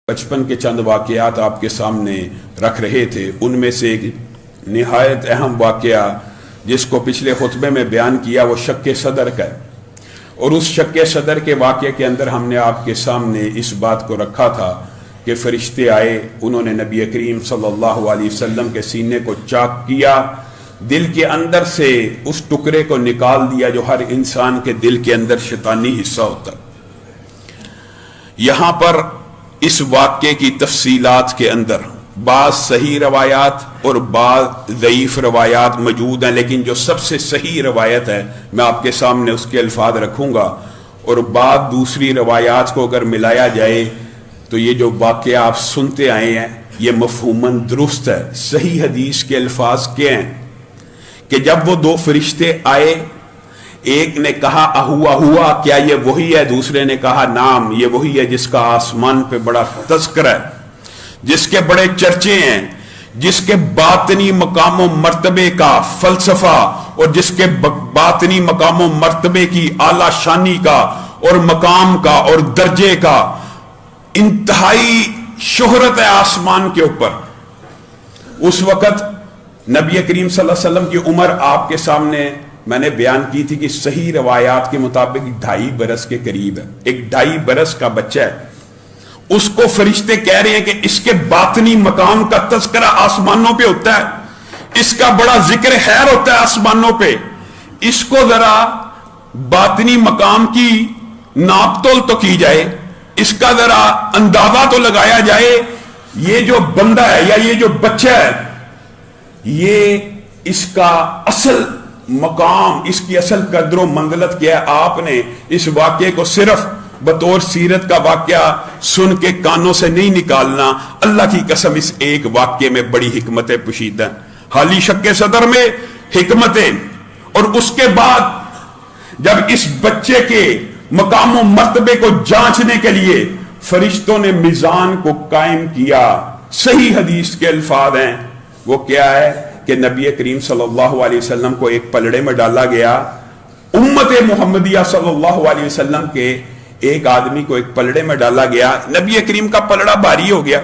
بچپن کے چند واقعات آپ کے سامنے رکھ رہے تھے۔ ان میں سے ایک نہایت اہم واقعہ جس کو پچھلے خطبے میں بیان کیا وہ شق صدر کا ہے، اور اس شق صدر کے واقعے کے اندر ہم نے آپ کے سامنے اس بات کو رکھا تھا کہ فرشتے آئے، انہوں نے نبی کریم صلی اللہ علیہ وسلم کے سینے کو چاک کیا، دل کے اندر سے اس ٹکڑے کو نکال دیا جو ہر انسان کے دل کے اندر شیطانی حصہ ہوتا ہے۔ یہاں پر اس واقعے کی تفصیلات کے اندر بعض صحیح روایات اور بعض ضعیف روایات موجود ہیں، لیکن جو سب سے صحیح روایت ہے میں آپ کے سامنے اس کے الفاظ رکھوں گا، اور بعض دوسری روایات کو اگر ملایا جائے تو یہ جو واقعہ آپ سنتے آئے ہیں یہ مفہوماً درست ہے۔ صحیح حدیث کے الفاظ کیا ہیں کہ جب وہ دو فرشتے آئے، ایک نے کہا اہوا ہوا، کیا یہ وہی ہے؟ دوسرے نے کہا نام، یہ وہی ہے جس کا آسمان پہ بڑا تذکرہ ہے، جس کے بڑے چرچے ہیں، جس کے باطنی مقام و مرتبے کا فلسفہ اور جس کے باطنی مقام و مرتبے کی اعلی شانی کا اور مقام کا اور درجے کا انتہائی شہرت ہے آسمان کے اوپر۔ اس وقت نبی کریم صلی اللہ علیہ وسلم کی عمر آپ کے سامنے میں نے بیان کی تھی کہ صحیح روایات کے مطابق 2.5 برس کے قریب ہے، ایک 2.5 برس کا بچہ ہے۔ اس کو فرشتے کہہ رہے ہیں کہ اس کے باطنی مقام کا تذکرہ آسمانوں پہ ہوتا ہے، اس کا بڑا ذکر خیر ہوتا ہے آسمانوں پہ، اس کو ذرا باطنی مقام کی ناپ تول تو کی جائے، اس کا ذرا اندازہ تو لگایا جائے، یہ جو بندہ ہے یا یہ جو بچہ ہے یہ اس کا اصل مقام، اس کی اصل قدر و منزلت کیا ہے۔ آپ نے اس واقعے کو صرف بطور سیرت کا واقعہ سن کے کانوں سے نہیں نکالنا، اللہ کی قسم اس ایک واقعے میں بڑی حکمتیں پوشیدہ ہیں، حالی شق صدر میں حکمتیں۔ اور اس کے بعد جب اس بچے کے مقام و مرتبے کو جانچنے کے لیے فرشتوں نے میزان کو قائم کیا، صحیح حدیث کے الفاظ ہیں، وہ کیا ہے کہ نبی کریم صلی اللہ علیہ وسلم کو ایک پلڑے میں ڈالا گیا، امت محمدیہ صلی اللہ علیہ وسلم کے ایک آدمی کو ایک پلڑے میں ڈالا گیا، نبی کریم کا پلڑا بھاری ہو گیا،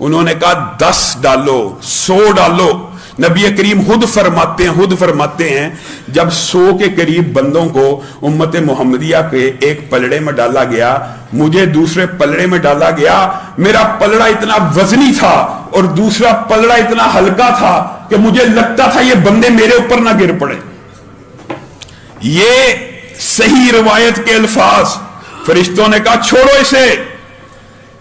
انہوں نے کہا 10 ڈالو، 100 ڈالو۔ نبی کریم خود فرماتے ہیں جب 100 کے قریب بندوں کو امت محمدیہ کے ایک پلڑے میں ڈالا گیا، مجھے دوسرے پلڑے میں ڈالا گیا، میرا پلڑا اتنا وزنی تھا اور دوسرا پلڑا اتنا ہلکا تھا کہ مجھے لگتا تھا یہ بندے میرے اوپر نہ گر پڑے۔ یہ صحیح روایت کے الفاظ، فرشتوں نے کہا چھوڑو اسے،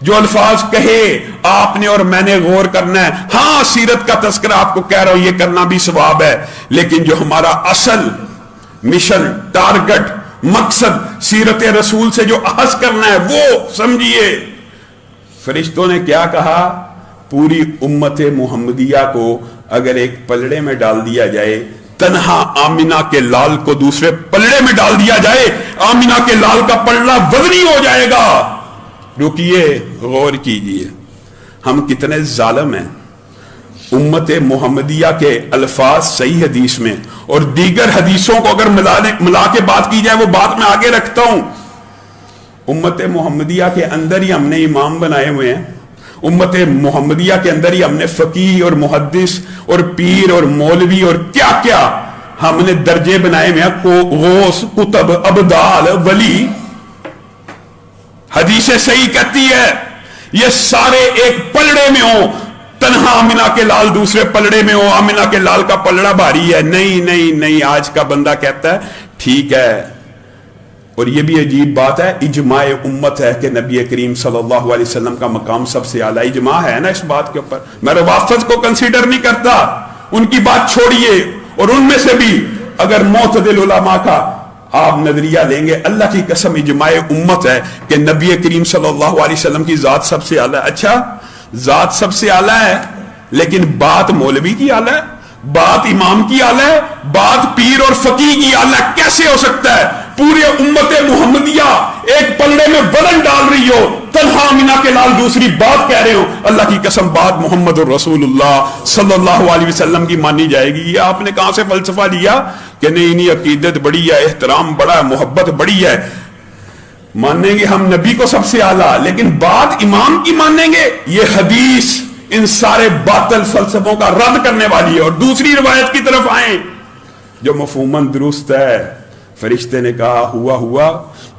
جو الفاظ کہے آپ نے اور میں نے غور کرنا ہے، ہاں سیرت کا تذکرہ آپ کو کہہ رہا ہوں یہ کرنا بھی ثواب ہے، لیکن جو ہمارا اصل مشن، ٹارگٹ، مقصد سیرت رسول سے جو اخذ کرنا ہے وہ سمجھیے۔ فرشتوں نے کیا کہا؟ پوری امت محمدیہ کو اگر ایک پلڑے میں ڈال دیا جائے، تنہا آمنہ کے لال کو دوسرے پلڑے میں ڈال دیا جائے، آمنہ کے لال کا پلڑا وزنی ہو جائے گا۔ رکیے، غور کیجئے، ہم کتنے ظالم ہیں۔ امت محمدیہ کے الفاظ صحیح حدیث میں اور دیگر حدیثوں کو اگر ملا کے بات کی جائے، وہ بات میں آگے رکھتا ہوں، امت محمدیہ کے اندر ہی ہم نے امام بنائے ہوئے ہیں، امت محمدیہ کے اندر ہی ہم نے فقیہ اور محدث اور پیر اور مولوی اور کیا کیا ہم نے درجے بنائے ہوئے ہیں، غوث، قطب، ابدال، ولی۔ حدیث صحیح کہتی ہے یہ سارے ایک پلڑے میں ہوں، تنہا آمنہ کے لال دوسرے پلڑے میں ہوں، آمنہ کے لال کا پلڑا بھاری ہے۔ نہیں، آج کا بندہ کہتا ہے ٹھیک ہے، اور یہ بھی عجیب بات ہے، اجماع امت ہے کہ نبی کریم صلی اللہ علیہ وسلم کا مقام سب سے اعلیٰ، اجماع ہے نا اس بات کے اوپر۔ میں روافض کو کنسیڈر نہیں کرتا، ان کی بات چھوڑیے، اور ان میں سے بھی اگر معتدل علماء کا آپ نظریہ لیں گے، اللہ کی قسم اجماع امت ہے کہ نبی کریم صلی اللہ علیہ وسلم کی ذات سب سے اعلیٰ ہے۔ اچھا، ذات سب سے اعلیٰ ہے لیکن بات مولوی کی اعلیٰ ہے، بات امام کی اعلیٰ ہے، بات پیر اور فقیہ کی اعلیٰ ہے، کیسے ہو سکتا ہے؟ پوری امت محمدیہ ایک پلڑے میں وزن ڈال رہی ہو، تنہا آمنہ کے لال دوسری بات کہہ رہے ہو، اللہ کی قسم بات محمد الرسول اللہ صلی اللہ علیہ وسلم کی مانی جائے گی؟ یہ آپ نے کہاں سے فلسفہ لیا کہ نہیں عقیدت بڑی ہے، احترام بڑا ہے، محبت بڑی ہے؟ مانیں گے ہم نبی کو سب سے اعلیٰ، لیکن بات امام کی مانیں گے؟ یہ حدیث ان سارے باطل فلسفوں کا رد کرنے والی ہے۔ اور دوسری روایت کی طرف آئیں جو مفہوماً درست ہے۔ فرشتے نے کہا ہوا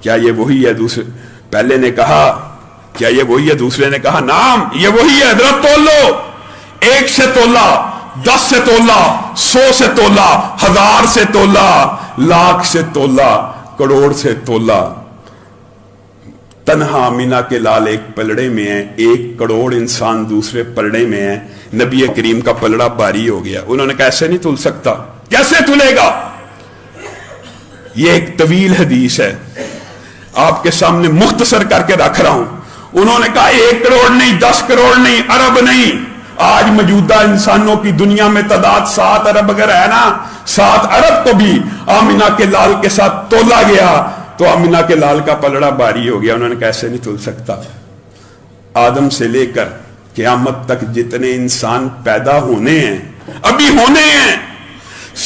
کیا یہ وہی ہے؟ دوسرے پہلے نے کہا کیا یہ وہی ہے؟ دوسرے نے کہا نعم یہ وہی ہے، حضرت تول لو، 1 سے تولا، 10 سے تولا، 100 سے تولا، 1000 سے تولا، لاکھ سے تولا، کروڑ سے تولا۔ تنہا آمینہ کے لال ایک پلڑے میں ہے، 1 کروڑ انسان دوسرے پلڑے میں ہے، نبی کریم کا پلڑا بھاری ہو گیا۔ انہوں نے کہا ایسے نہیں تل سکتا۔ کیسے تلے گا؟ یہ ایک طویل حدیث ہے، آپ کے سامنے مختصر کر کے رکھ رہا ہوں۔ انہوں نے کہا 1 کروڑ نہیں، 10 کروڑ نہیں، ارب نہیں۔ آج موجودہ انسانوں کی دنیا میں تعداد 7 ارب اگر ہے نا، 7 ارب کو بھی آمینہ کے لال کے ساتھ تولا گیا تو آمینہ کے لال کا پلڑا بھاری ہو گیا۔ انہوں نے کہا ایسے نہیں تل سکتا۔ آدم سے لے کر قیامت تک جتنے انسان پیدا ہونے ہیں، ابھی ہونے ہیں،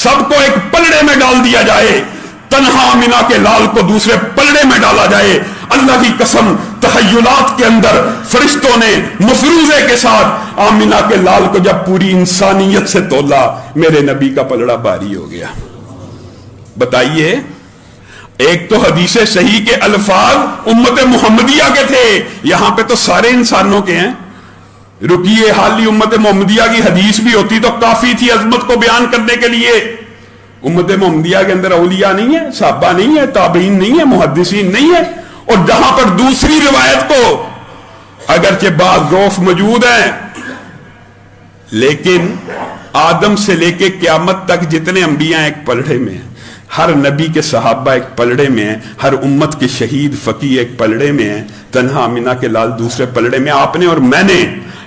سب کو ایک پلڑے میں ڈال دیا جائے، تنہا آمینہ کے لال کو دوسرے پلڑے میں ڈالا جائے، اللہ کی قسم تخیلات کے اندر فرشتوں نے مفروضے کے ساتھ آمینہ کے لال کو جب پوری انسانیت سے تولا، میرے نبی کا پلڑا بھاری ہو گیا۔ بتائیے، ایک تو حدیث صحیح کے الفاظ امت محمدیہ کے تھے، یہاں پہ تو سارے انسانوں کے ہیں۔ رکیے حالی امت محمدیہ کی حدیث بھی ہوتی تو کافی تھی عظمت کو بیان کرنے کے لیے۔ امت محمدیہ کے اندر اولیاء نہیں ہے، صحابہ نہیں ہے، تابعین نہیں ہے، محدثین نہیں ہے، اور جہاں پر دوسری روایت کو اگرچہ بعض ضعف موجود ہیں، لیکن آدم سے لے کے قیامت تک جتنے انبیاء ایک پلڑے میں ہیں، ہر نبی کے صحابہ ایک پلڑے میں ہیں، ہر امت کے شہید فقی ایک پلڑے میں ہیں، تنہا آمینہ کے لال دوسرے پلڑے میں۔ آپ نے اور میں نے،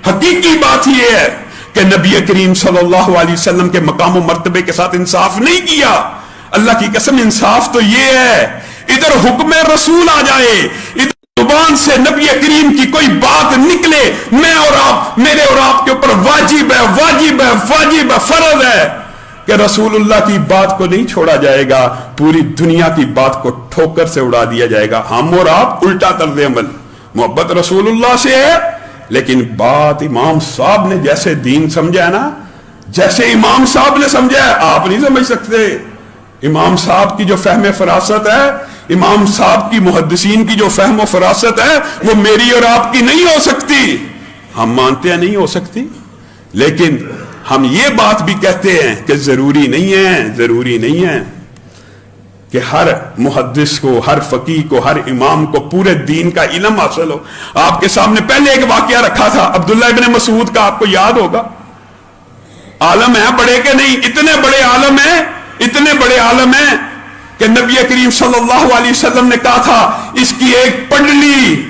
حقیقی بات یہ ہے کہ نبی کریم صلی اللہ علیہ وسلم کے مقام و مرتبے کے ساتھ انصاف نہیں کیا۔ اللہ کی قسم انصاف تو یہ ہے ادھر حکم رسول آ جائے، ادھر زبان سے نبی کریم کی کوئی بات نکلے، میں اور آپ، میرے اور آپ کے اوپر واجب ہے، واجب ہے، واجب ہے، فرض ہے کہ رسول اللہ کی بات کو نہیں چھوڑا جائے گا، پوری دنیا کی بات کو ٹھوکر سے اڑا دیا جائے گا۔ ہم اور آپ الٹا طرز عمل، محبت رسول اللہ سے ہے، لیکن بات امام صاحب نے جیسے دین سمجھا ہے نا، جیسے امام صاحب نے سمجھا ہے، آپ نہیں سمجھ سکتے۔ امام صاحب کی جو فہم فراست ہے، امام صاحب کی محدثین کی جو فہم و فراست ہے، وہ میری اور آپ کی نہیں ہو سکتی۔ ہم مانتے ہیں نہیں ہو سکتی، لیکن ہم یہ بات بھی کہتے ہیں کہ ضروری نہیں ہے کہ ہر محدث کو، ہر فقیہ کو، ہر امام کو پورے دین کا علم حاصل ہو۔ آپ کے سامنے پہلے ایک واقعہ رکھا تھا عبداللہ ابن مسعود کا، آپ کو یاد ہوگا۔ عالم ہیں بڑے کہ نہیں؟ اتنے بڑے عالم ہیں کہ نبی کریم صلی اللہ علیہ وسلم نے کہا تھا اس کی ایک پنڈلی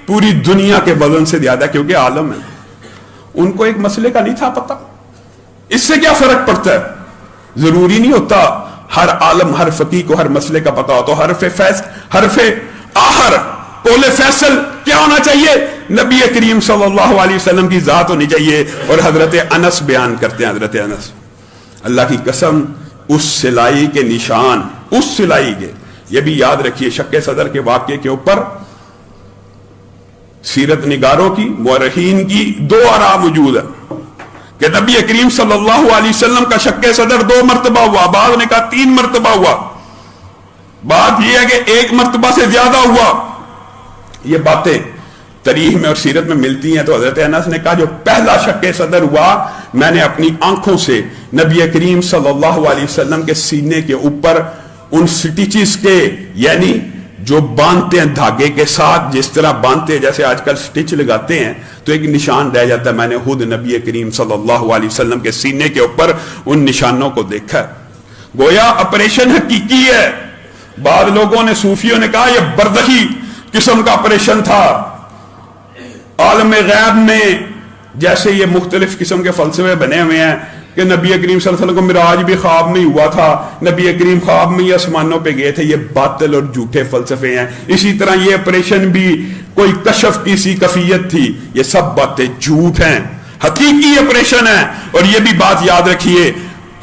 پوری دنیا کے وزن سے زیادہ، کیونکہ عالم ہے، ان کو ایک مسئلے کا نہیں تھا پتہ۔ اس سے کیا فرق پڑتا ہے؟ ضروری نہیں ہوتا ہر عالم، ہر فقیہ کو ہر مسئلے کا پتہ ہو، تو حرف آخر قول فیصل کیا ہونا چاہیے؟ نبی کریم صلی اللہ علیہ وسلم کی ذات ہونی چاہیے۔ اور حضرت انس بیان کرتے ہیں، حضرت انس، اللہ کی قسم اس سلائی کے نشان، اس سلائی کے، یہ بھی یاد رکھیے، شق صدر کے واقعے کے اوپر سیرت نگاروں کی، مورخین کی 2 آراء موجود ہے کہ نبی کریم صلی اللہ علیہ وسلم کا شق صدر 2 مرتبہ ہوا، بعض نے کہا 3 مرتبہ ہوا، بات یہ ہے کہ 1 مرتبہ سے زیادہ ہوا۔ یہ باتیں تاریخ میں اور سیرت میں ملتی ہیں۔ تو حضرت انس نے کہا جو پہلا شق صدر ہوا، میں نے اپنی آنکھوں سے نبی کریم صلی اللہ علیہ وسلم کے سینے کے اوپر ان سٹیچز کے، یعنی جو باندھتے ہیں دھاگے کے ساتھ، جس طرح باندھتے ہیں جیسے آج کل سٹچ لگاتے ہیں تو ایک نشان رہ جاتا ہے، میں نے خود نبی کریم صلی اللہ علیہ وسلم کے سینے کے اوپر ان نشانوں کو دیکھا ہے۔ گویا آپریشن حقیقی ہے۔ بعض لوگوں نے، صوفیوں نے کہا یہ برزخی قسم کا آپریشن تھا۔ عالم غیب میں جیسے یہ مختلف قسم کے فلسفے بنے ہوئے ہیں کہ نبی کریم صلی اللہ علیہ وسلم کو معراج بھی خواب میں ہوا تھا، نبی کریم خواب میں ہی آسمانوں پہ گئے تھے، یہ باطل اور جھوٹے فلسفے ہیں۔ اسی طرح یہ آپریشن بھی کوئی کشف کی سی کفیت تھی، یہ سب باتیں جھوٹ ہیں، حقیقی آپریشن ہے۔ اور یہ بھی بات یاد رکھیے،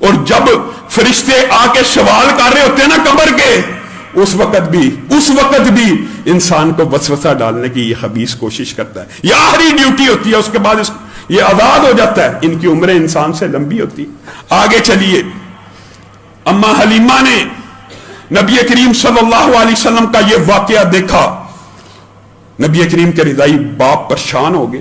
اور جب فرشتے آ کے سوال کر رہے ہوتے ہیں نا قبر کے، اس وقت بھی انسان کو وسوسہ ڈالنے کی یہ خبیث کوشش کرتا ہے. یہ آخری ڈیوٹی ہوتی ہے، اس کے بعد یہ آزاد ہو جاتا ہے. ان کی عمریں انسان سے لمبی ہوتی. آگے چلیے. اما حلیمہ نے نبی کریم صلی اللہ علیہ وسلم کا یہ واقعہ دیکھا. نبی کریم کے رضائی باپ پریشان ہو گئے.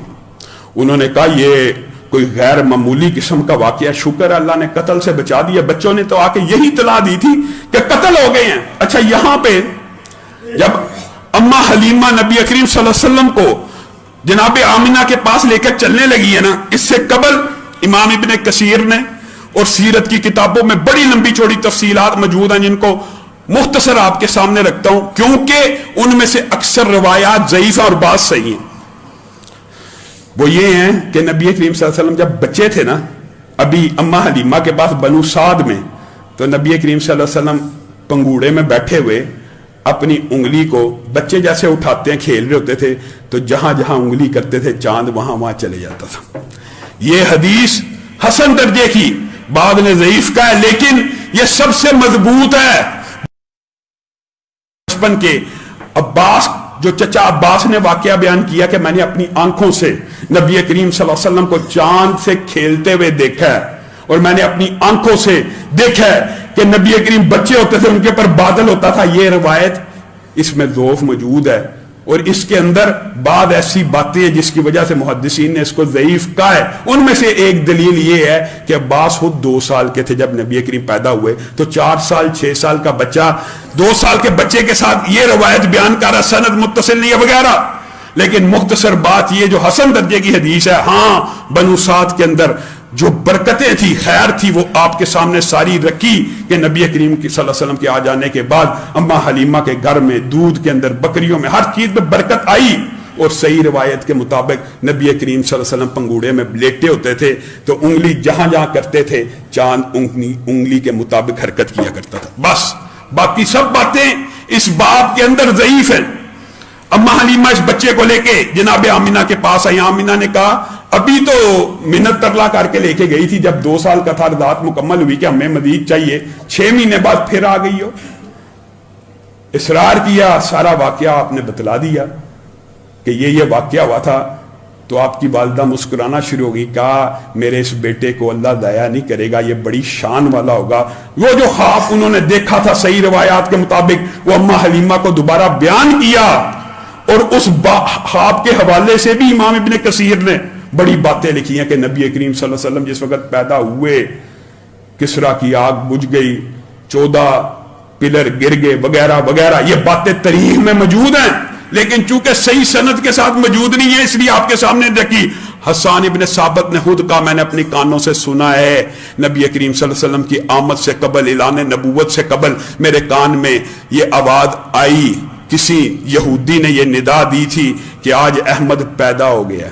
انہوں نے کہا یہ کوئی غیر معمولی قسم کا واقعہ، شکر اللہ نے قتل سے بچا دیا. بچوں نے تو آ کے یہی اطلاع دی تھی کہ قتل ہو گئے ہیں. اچھا، یہاں پہ جب اما حلیمہ نبی کریم صلی اللہ علیہ وسلم کو جناب آمنہ کے پاس لے کر چلنے لگی ہے نا، اس سے قبل امام ابن کثیر نے اور سیرت کی کتابوں میں بڑی لمبی چوڑی تفصیلات موجود ہیں، جن کو مختصر آپ کے سامنے رکھتا ہوں کیونکہ ان میں سے اکثر روایات ضعیف اور بعض صحیح ہیں. وہ یہ ہیں کہ نبی کریم صلی اللہ علیہ وسلم جب بچے تھے نا، ابھی اما حلیمہ کے پاس بنو سعد میں، تو نبی کریم صلی اللہ علیہ وسلم پنگوڑے میں بیٹھے ہوئے اپنی انگلی کو بچے جیسے اٹھاتے ہیں، کھیل رہے ہوتے تھے، تو جہاں جہاں انگلی کرتے تھے چاند وہاں چلے جاتا تھا. یہ حدیث حسن درجے کی، بعد نے ضعیف کا ہے، لیکن یہ سب سے مضبوط ہے. بچپن کے عباس، جو چچا عباس نے واقعہ بیان کیا کہ میں نے اپنی آنکھوں سے نبی کریم صلی اللہ علیہ وسلم کو چاند سے کھیلتے ہوئے دیکھا ہے، اور میں نے اپنی آنکھوں سے دیکھا ہے کہ نبی کریم بچے ہوتے تھے، ان کے پر بادل ہوتا تھا. یہ روایت اس میں ضعف موجود ہے، اور اس کے اندر بعض ایسی باتیں جس کی وجہ سے محدثین نے اس کو ضعیف کہا ہے. ان میں سے ایک دلیل یہ ہے کہ عباس خود 2 سال کے تھے جب نبی کریم پیدا ہوئے، تو 4 سال 6 سال کا بچہ 2 سال کے بچے کے ساتھ یہ روایت بیان کر رہا، سند متصل نہیں ہے وغیرہ. لیکن مختصر بات یہ جو حسن درجے کی حدیث ہے، ہاں بنو سعد کے اندر جو برکتیں تھی، خیر تھی، وہ آپ کے سامنے ساری رکھی کہ نبی کریم صلی اللہ علیہ وسلم کے آ جانے کے بعد اما حلیمہ کے گھر میں، دودھ کے اندر، بکریوں میں، ہر چیز میں برکت آئی. اور صحیح روایت کے مطابق نبی کریم صلی اللہ علیہ وسلم پنگوڑے میں لیٹے ہوتے تھے تو انگلی جہاں جہاں کرتے تھے چاند انگلی کے مطابق حرکت کیا کرتا تھا. بس باقی سب باتیں اس باب کے اندر ضعیف ہیں. اما حلیمہ اس بچے کو لے کے جناب آمنہ کے پاس آئی. آمنہ نے کہا ابھی تو منت ترلا کر کے لے کے گئی تھی، جب 2 سال کا تھا رضاعت مکمل ہوئی کہ ہمیں مزید چاہیے، 6 مہینے بعد پھر آ گئی ہو. اصرار کیا، سارا واقعہ آپ نے بتلا دیا کہ یہ واقعہ ہوا تھا. تو آپ کی والدہ مسکرانا شروع ہو گئی. کہا میرے اس بیٹے کو اللہ ضائع نہیں کرے گا، یہ بڑی شان والا ہوگا. وہ جو خواب انہوں نے دیکھا تھا صحیح روایات کے مطابق، وہ اما حلیمہ کو دوبارہ بیان کیا، اور اس خواب کے حوالے سے بھی امام ابن کثیر نے بڑی باتیں لکھی ہیں کہ نبی کریم صلی اللہ علیہ وسلم جس وقت پیدا ہوئے کسرا کی آگ بجھ گئی، 14 پلر گر گئے وغیرہ وغیرہ. یہ باتیں تاریخ میں موجود ہیں، لیکن چونکہ صحیح سند کے ساتھ موجود نہیں ہے اس لیے آپ کے سامنے رکھی. حسان ابن ثابت نے خود کہا میں نے اپنی کانوں سے سنا ہے نبی کریم صلی اللہ علیہ وسلم کی آمد سے قبل، اعلان نبوت سے قبل میرے کان میں یہ آواز آئی، کسی یہودی نے یہ ندا دی تھی کہ آج احمد پیدا ہو گیا،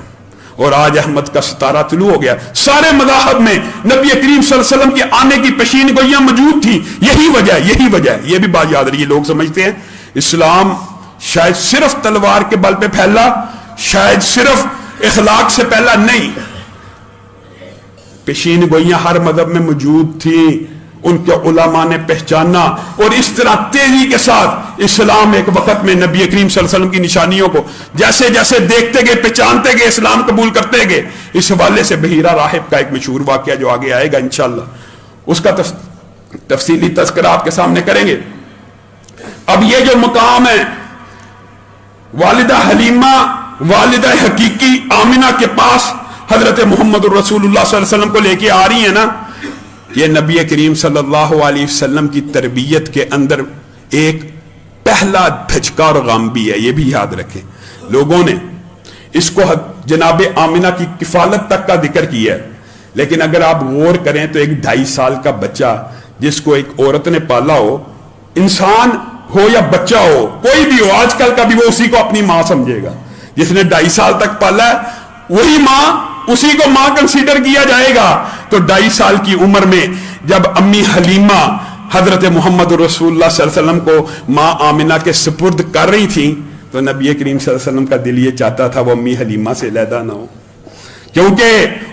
اور آج احمد کا ستارہ طلوع ہو گیا. سارے مذاہب میں نبی کریم صلی اللہ علیہ وسلم کے آنے کی پیشین گوئیاں موجود تھی. یہی وجہ ہے. یہ بھی بات یاد رہی ہے. لوگ سمجھتے ہیں اسلام شاید صرف تلوار کے بل پہ پھیلا، شاید صرف اخلاق سے پھیلا. نہیں، پیشین گوئیاں ہر مذہب میں موجود تھیں، ان کے علماء نے پہچانا، اور اس طرح تیزی کے ساتھ اسلام ایک وقت میں نبی کریم صلی اللہ علیہ وسلم کی نشانیوں کو جیسے جیسے دیکھتے گئے، پہچانتے گئے، اسلام قبول کرتے گئے. اس حوالے سے بحیرہ راہب کا ایک مشہور واقعہ جو آگے آئے گا انشاءاللہ، اس کا تفصیلی تذکرہ آپ کے سامنے کریں گے. اب یہ جو مقام ہے، والدہ حلیمہ، والدہ حقیقی آمنہ کے پاس حضرت محمد رسول اللہ صلی اللہ علیہ وسلم کو لے کے آ رہی ہیں نا، یہ نبی کریم صلی اللہ علیہ وسلم کی تربیت کے اندر ایک پہلا دھچکا اور غم بھی ہے. یہ بھی یاد رکھیں. لوگوں نے اس کو جناب آمنہ کی کفالت تک کا ذکر کیا ہے، لیکن اگر آپ غور کریں تو ایک 2.5 سال کا بچہ جس کو ایک عورت نے پالا ہو، انسان ہو یا بچہ ہو، کوئی بھی ہو، آج کل کا بھی، وہ اسی کو اپنی ماں سمجھے گا. جس نے 2.5 سال تک پالا ہے وہی ماں، اسی کو ماں کنسیڈر کیا جائے گا. تو 2.5 سال کی عمر میں جب امی حلیمہ حضرت محمد رسول اللہ صلی اللہ علیہ وسلم کو ماں آمنہ کے سپرد کر رہی تھیں تو نبی کریم صلی اللہ علیہ وسلم کا دل یہ چاہتا تھا وہ امی حلیمہ سے علیحدہ نہ ہو، کیونکہ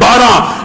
12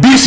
20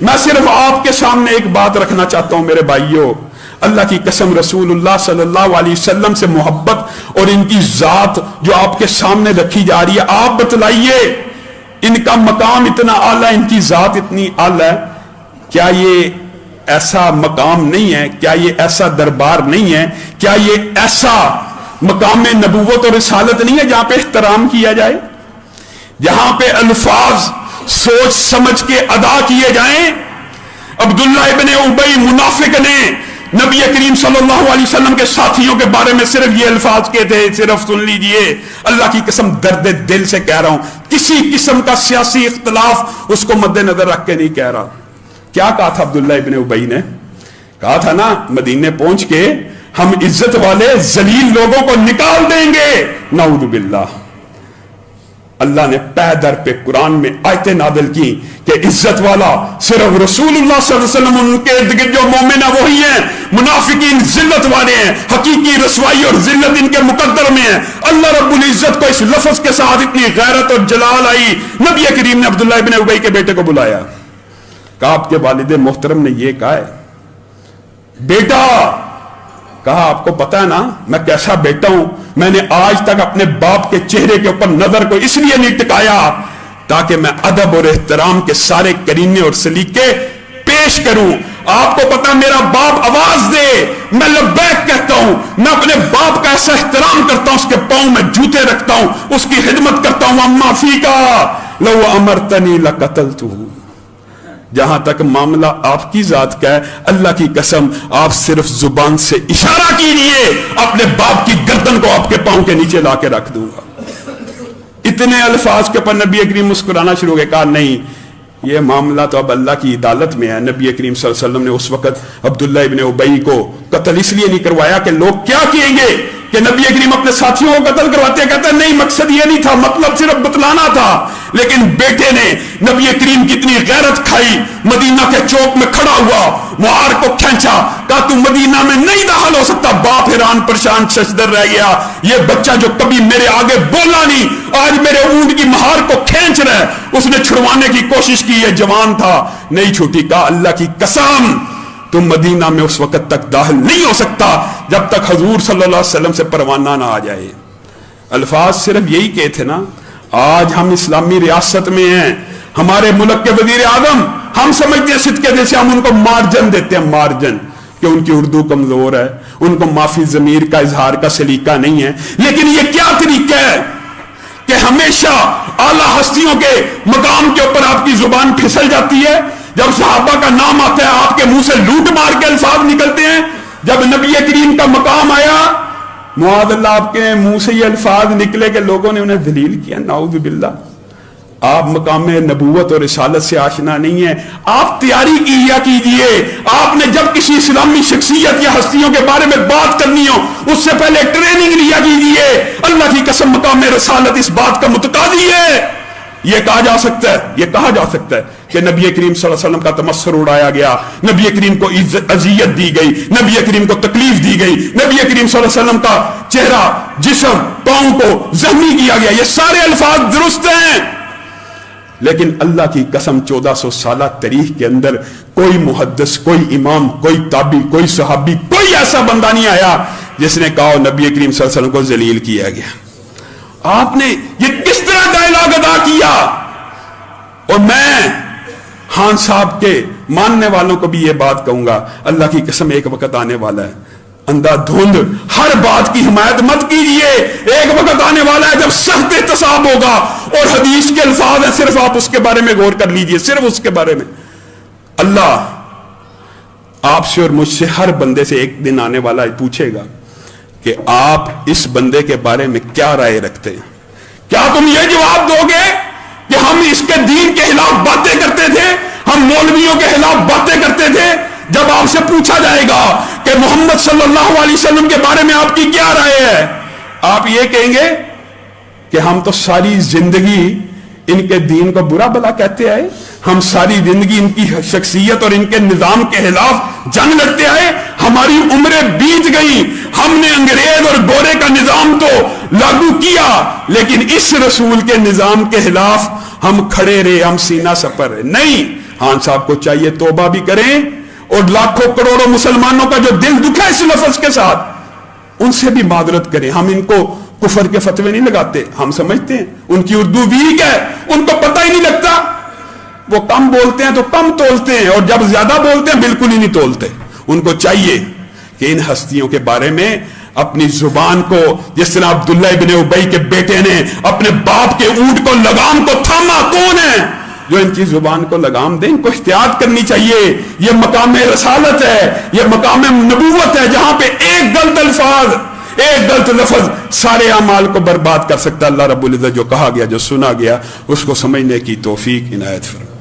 میں صرف آپ کے سامنے ایک بات رکھنا چاہتا ہوں میرے بھائیوں، اللہ کی قسم رسول اللہ صلی اللہ علیہ وسلم سے محبت اور ان کی ذات جو آپ کے سامنے رکھی جا رہی ہے، آپ بتلائیے ان کا مقام اتنا اعلیٰ، ان کی ذات اتنی اعلیٰ، کیا یہ ایسا مقام نہیں ہے؟ کیا یہ ایسا دربار نہیں ہے؟ کیا یہ ایسا مقام نبوت اور رسالت نہیں ہے جہاں پہ احترام کیا جائے، جہاں پہ الفاظ سوچ سمجھ کے ادا کیے جائیں؟ عبداللہ ابن ابی منافق نے نبی کریم صلی اللہ علیہ وسلم کے ساتھیوں کے بارے میں صرف یہ الفاظ کہتے ہیں، صرف سن لیجئے، اللہ کی قسم درد دل سے کہہ رہا ہوں، کسی قسم کا سیاسی اختلاف اس کو مد نظر رکھ کے نہیں کہہ رہا۔ کیا کہا تھا عبداللہ ابن ابی نے؟ کہا تھا نا مدینے پہنچ کے ہم عزت والے ذلیل لوگوں کو نکال دیں گے، نعوذ باللہ۔ اللہ نے پے در پہ قرآن میں آیتیں نازل کی کہ عزت والا صرف رسول اللہ صلی اللہ علیہ وسلم، ان کے ارد گرد جو مومن ہیں وہی ہیں، منافقین ذلت والے ہیں، حقیقی رسوائی اور ذلت ان کے مقدر میں ہے۔ اللہ رب العزت کو اس لفظ کے ساتھ اتنی غیرت اور جلال آئی، نبی کریم نے عبداللہ ابن ابی کے بیٹے کو بلایا، کہا آپ کے والد محترم نے یہ کہا ہے، بیٹا، کہا آپ کو پتا ہے نا میں کیسا بیٹا ہوں، میں نے آج تک اپنے باپ کے چہرے کے اوپر نظر کو اس لیے نہیں ٹکایا تاکہ میں ادب اور احترام کے سارے کرینے اور سلیقے پیش کروں۔ آپ کو پتا میرا باپ آواز دے میں لبیک کہتا ہوں، میں اپنے باپ کا ایسا احترام کرتا ہوں، اس کے پاؤں میں جوتے رکھتا ہوں، اس کی خدمت کرتا ہوں، اما فیکا لو امرتنی لقتلتہ۔ جہاں تک معاملہ آپ کی ذات کا ہے، اللہ کی قسم آپ صرف زبان سے اشارہ کیجئے، اپنے باپ کی گردن کو آپ کے پاؤں کے نیچے لا کے رکھ دوں گا۔ اتنے الفاظ کے اوپر نبی کریم مسکرانا شروع ہو گئے، کہا نہیں یہ معاملہ تو اب اللہ کی عدالت میں ہے۔ نبی کریم صلی اللہ علیہ وسلم نے اس وقت عبداللہ ابن ابی کو قتل اس لیے نہیں کروایا کہ لوگ کیا کہیں گے کہ نبی کریم اپنے ساتھیوں کو قتل کرواتے ہیں، کہتے ہیں نہیں مقصد یہ نہیں تھا، مطلب صرف بتلانا تھا۔ لیکن بیٹے نے نبی کریم کی اتنی غیرت کھائی، مدینہ کے چوک میں کھڑا ہوا، معار کو کھینچا، کہا تو مدینہ میں نہیں داخل ہو سکتا۔ باپ حیران پریشان ششدر رہ گیا، یہ بچہ جو کبھی میرے آگے بولا نہیں آج میرے اونٹ کی مہار کو کھینچ رہا ہے۔ اس نے چھڑوانے کی کوشش کی، یہ جوان تھا، نہیں چھوٹی۔ کہا اللہ کی قسم تم مدینہ میں اس وقت تک داخل نہیں ہو سکتا جب تک حضور صلی اللہ علیہ وسلم سے پروانہ نہ آ جائے۔ الفاظ صرف یہی کہے تھے نا۔ آج ہم اسلامی ریاست میں ہیں، ہمارے ملک کے وزیر اعظم، ہم سمجھتے ہیں صدقے جیسے ہم ان کو مارجن دیتے ہیں، مارجن، کہ ان کی اردو کمزور ہے، ان کو معافی ضمیر کا اظہار کا سلیقہ نہیں ہے۔ لیکن یہ کیا طریقہ ہے کہ ہمیشہ اعلیٰ ہستیوں کے مقام کے اوپر آپ کی زبان پھسل جاتی ہے؟ جب صحابہ کا نام آتا ہے آپ کے منہ سے لوٹ مار کے الفاظ نکلتے ہیں، جب نبی کریم کا مقام آیا معاذ اللہ آپ کے منہ سے یہ الفاظ نکلے کہ لوگوں نے انہیں ذلیل کیا، نعوذ باللہ۔ آپ مقام نبوت اور رسالت سے آشنا نہیں ہیں، آپ تیاری کیجئے۔ آپ نے جب کسی اسلامی شخصیت یا ہستیوں کے بارے میں بات کرنی ہو اس سے پہلے ٹریننگ لیا کیجئے۔ اللہ کی قسم مقام رسالت اس بات کا متقاضی ہے۔ یہ کہا جا سکتا ہے، یہ کہا جا سکتا ہے کہ نبی کریم صلی اللہ علیہ وسلم کا تمثل اڑایا گیا، نبی کریم کو اذیت دی گئی، نبی کریم کو تکلیف دی گئی، نبی کریم صلی اللہ علیہ وسلم کا چہرہ، جسم، پاؤں کو زخمی کیا گیا، یہ سارے الفاظ درست ہیں۔ لیکن اللہ کی قسم 1400 سالہ تاریخ کے اندر کوئی محدث، کوئی امام، کوئی تابعی، کوئی صحابی، کوئی ایسا بندہ نہیں آیا جس نے کہا نبی کریم صلی اللہ علیہ وسلم کو ذلیل کیا گیا۔ آپ نے یہ کس طرح ڈائلاگ ادا کیا؟ اور میں خان صاحب کے ماننے والوں کو بھی یہ بات کہوں گا، اللہ کی قسم ایک وقت آنے والا ہے، اندھا دھند ہر بات کی حمایت مت کیجئے۔ ایک وقت آنے والا ہے جب سخت احتساب ہوگا، اور حدیث کے الفاظ ہیں، صرف آپ اس کے بارے میں غور کر لیجئے، صرف اس کے بارے میں۔ اللہ آپ سے اور مجھ سے، ہر بندے سے ایک دن آنے والا ہے، پوچھے گا کہ آپ اس بندے کے بارے میں کیا رائے رکھتے ہیں؟ کیا تم یہ جواب دو گے کہ ہم اس کے دین کے خلاف باتیں کرتے تھے، ہم مولویوں کے خلاف باتیں کرتے تھے؟ جب آپ سے پوچھا جائے گا کہ محمد صلی اللہ علیہ وسلم کے بارے میں آپ کی کیا رائے ہے، آپ یہ کہیں گے کہ ہم تو ساری زندگی ان کے دین کو برا بلا کہتے آئے، ہم ساری زندگی ان کی شخصیت اور ان کے نظام کے خلاف جنگ لڑتے آئے، ہماری عمریں بیت گئی، ہم نے انگریز اور گورے کا نظام تو لاگو کیا لیکن اس رسول کے نظام کے خلاف ہم کھڑے رہے، ہم سینہ سپر رہے۔ نہیں، خان صاحب کو چاہیے توبہ بھی کریں اور لاکھوں کروڑوں مسلمانوں کا جو دل دکھا اس لفظ کے ساتھ ان سے بھی معذرت کریں. ہم ان کو کفر کے فتوے نہیں لگاتے, ہم سمجھتے ہیں ان کی اردو ویک ہے, ان کو پتہ ہی نہیں لگتا, وہ کم بولتے ہیں تو کم تولتے ہیں اور جب زیادہ بولتے ہیں بالکل ہی نہیں تولتے. ان کو چاہیے کہ ان ہستیوں کے بارے میں اپنی زبان کو, جس طرح عبداللہ ابن ابی کے بیٹے نے اپنے باپ کے اونٹ کو لگام کو تھاما, کون ہے جو ان کی زبان کو لگام دیں؟ ان کو احتیاط کرنی چاہیے. یہ مقام رسالت ہے, یہ مقام نبوت ہے, جہاں پہ ایک غلط الفاظ, ایک غلط لفظ سارے اعمال کو برباد کر سکتا ہے. اللہ رب العزت جو کہا گیا, جو سنا گیا, اس کو سمجھنے کی توفیق عنایت فرمائے.